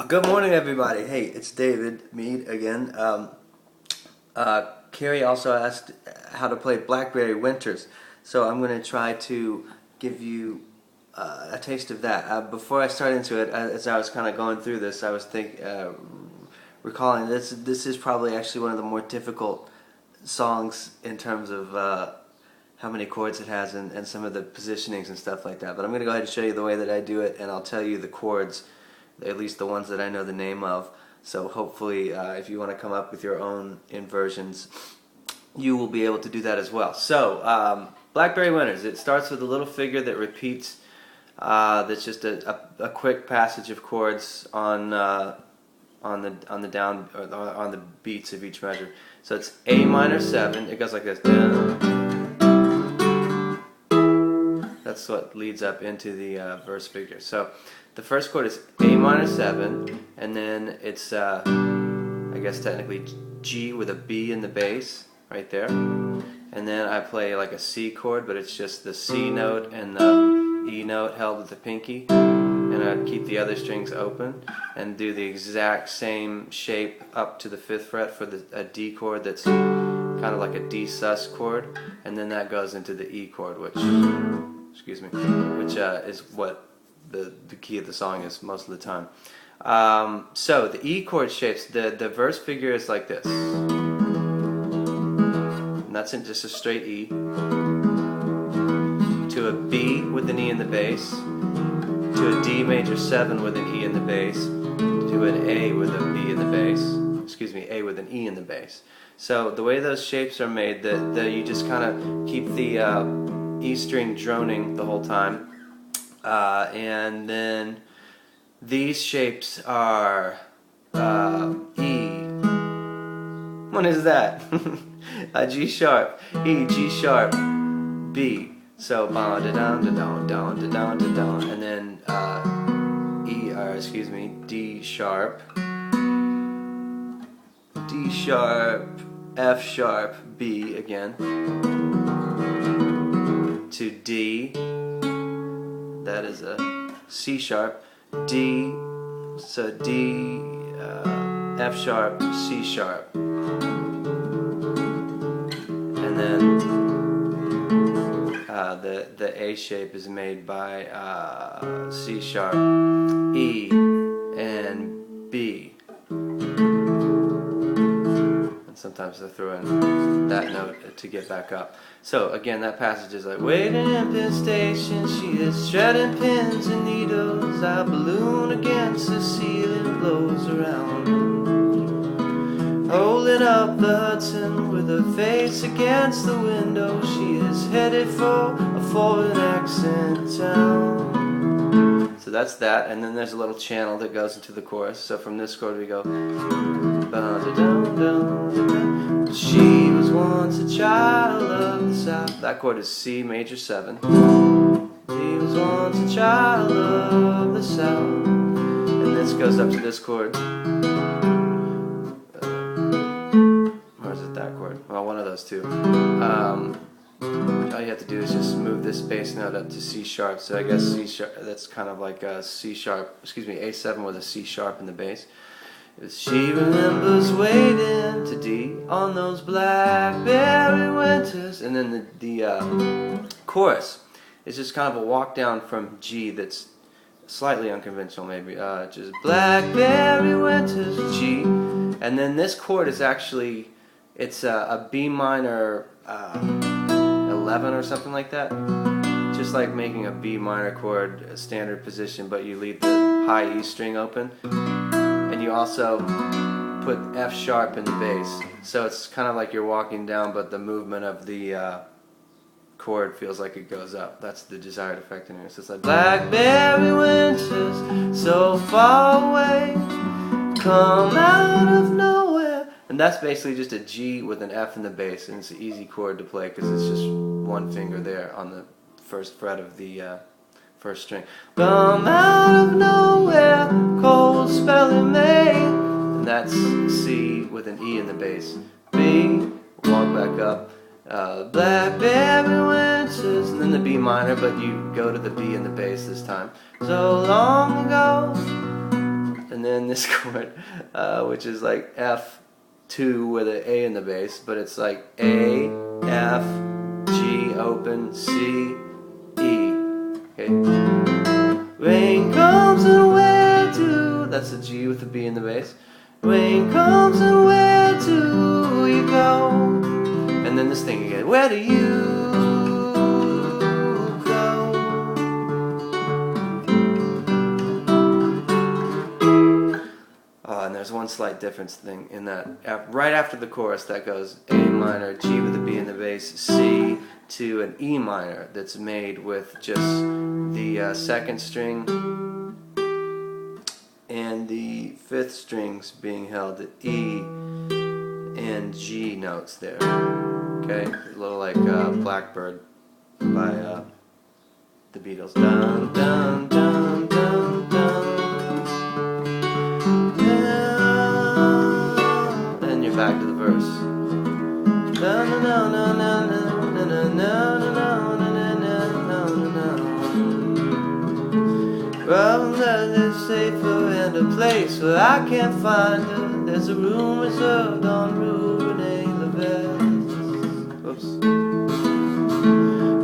Good morning, everybody. Hey, it's David Mead again. Carrie also asked how to play Blackberry Winters, so I'm going to try to give you a taste of that. Before I start into it, as I was kind of going through this, I was recalling this is probably actually one of the more difficult songs in terms of how many chords it has and some of the positionings and stuff like that. But I'm going to go ahead and show you the way that I do it, and I'll tell you the chords, at least the ones that I know the name of. So hopefully if you want to come up with your own inversions, you will be able to do that as well. So Blackberry Winters, it starts with a little figure that repeats. That's just a quick passage of chords on the down or on the beats of each measure. So it's A minor 7. It goes like this. That's what leads up into the verse figure. So the first chord is A minor 7, and then it's I guess technically G with a B in the bass right there, and then I play like a C chord, but it's just the C note and the E note held with the pinky, and I keep the other strings open and do the exact same shape up to the 5th fret for a D chord that's kind of like a D sus chord, and then that goes into the E chord, which is what the key of the song is most of the time. So the E chord shapes, the verse figure is like this, and that's in just a straight E, to a B with an E in the bass, to a D major 7 with an E in the bass, to an A with a B in the bass, A with an E in the bass. So the way those shapes are made, you just kind of keep the E string droning the whole time. And then these shapes are E. What is that? A G sharp, E, G sharp, B. So ba da down da down down da down da down, and then D sharp, D sharp, F sharp, B again, to D. That is a C sharp, D, so D, F sharp, C sharp, and then the A shape is made by C sharp, E, and B. Sometimes I throw in that note to get back up. So again, that passage is like, waiting in Penn Station, she is shredding pins and needles. A balloon against the ceiling blows around. Holding up the Hudson with her face against the window, she is headed for a foreign accent town. So that's that, and then there's a little channel that goes into the chorus. So from this chord we go, she was once a child of the South. That chord is C major 7. She was once a child of the South. And this goes up to this chord. Or is it that chord? Well, one of those two. All you have to do is just move this bass note up to C sharp. So I guess C sharp, that's kind of like a C sharp, A7 with a C sharp in the bass. She remembers waiting to D on those Blackberry Winters. And then the chorus is just kind of a walk down from G that's slightly unconventional, maybe. Just Blackberry Winters, G. And then this chord is actually, it's a B minor 11 or something like that. Just like making a B minor chord a standard position, but you leave the high E string open. And you also put F sharp in the bass. So it's kind of like you're walking down, but the movement of the chord feels like it goes up. That's the desired effect in here. So it's like, Blackberry Winters, so far away, come out of nowhere. And that's basically just a G with an F in the bass, and it's an easy chord to play because it's just one finger there on the 1st fret of the first string. Come out of nowhere, cold spelling May. And that's C with an E in the bass. B, walk back up. Blackberry Winters, and then the B minor, but you go to the B in the bass this time. So long ago, and then then this chord, which is like F2 with an A in the bass, but it's like A, F, G open, C, E. Okay. Rain comes and where to? That's a G with a B in the bass. Rain comes and where do you go? And then this thing again. Where do you go? And there's one slight difference thing in that. Right after the chorus, that goes A minor, G with a B in the bass, C to an E minor that's made with just the second string and the fifth strings being held at E and G notes there. Okay, a little like Blackbird by the Beatles. Dun dun dun dun dun. And you're back to the verse. Dun dun dun dun dun dun dun dun dun. Well, there's a safer and a place where I can't find her. There's a room reserved on Rue Lavette. Oops.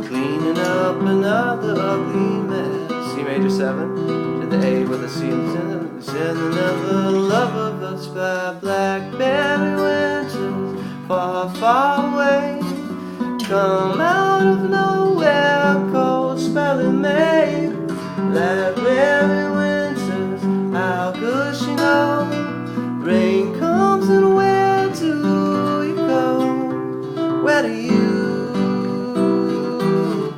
Cleaning up another ugly mess. C major 7 to the A with a C and sending another love of us by Blackberry Winters, far, far away. Come out of nowhere, cold spelling May. Blackberry Winters, how could she know? Rain comes and where do you go? Where do you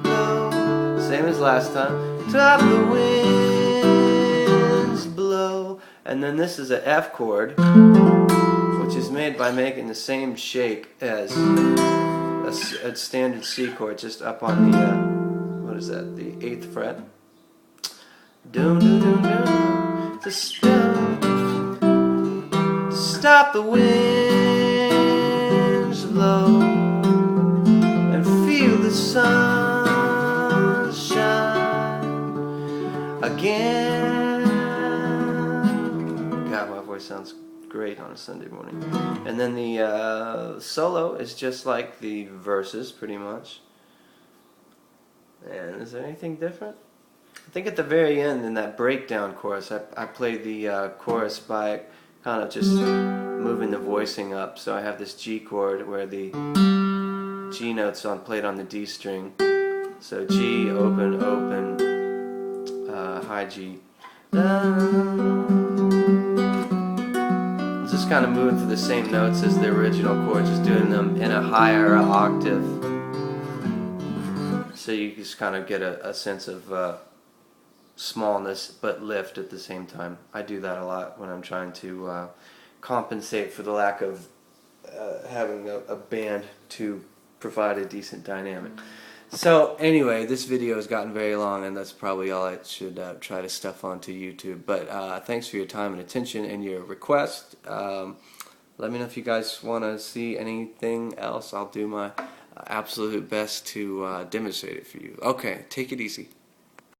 go? Same as last time. Top the winds blow. And then this is an F chord, which is made by making the same shake as a standard C chord, just up on the, what is that, the 8th fret. Dum dum dum dum. To stop the winds blow and feel the sun shine again. God, my voice sounds great on a Sunday morning. And then the solo is just like the verses, pretty much. And is there anything different? I think at the very end in that breakdown chorus, I played the chorus by kind of just moving the voicing up. So I have this G chord where the G note's played on the D string. So G, open, open, high G. Just kind of moving through the same notes as the original chord, just doing them in a higher octave. So you just kind of get a sense of smallness but lift at the same time. I do that a lot when I'm trying to compensate for the lack of having a band to provide a decent dynamic. So anyway, this video has gotten very long, and that's probably all I should try to stuff onto YouTube. But thanks for your time and attention and your request. Let me know if you guys want to see anything else. I'll do my absolute best to demonstrate it for you. Okay, take it easy.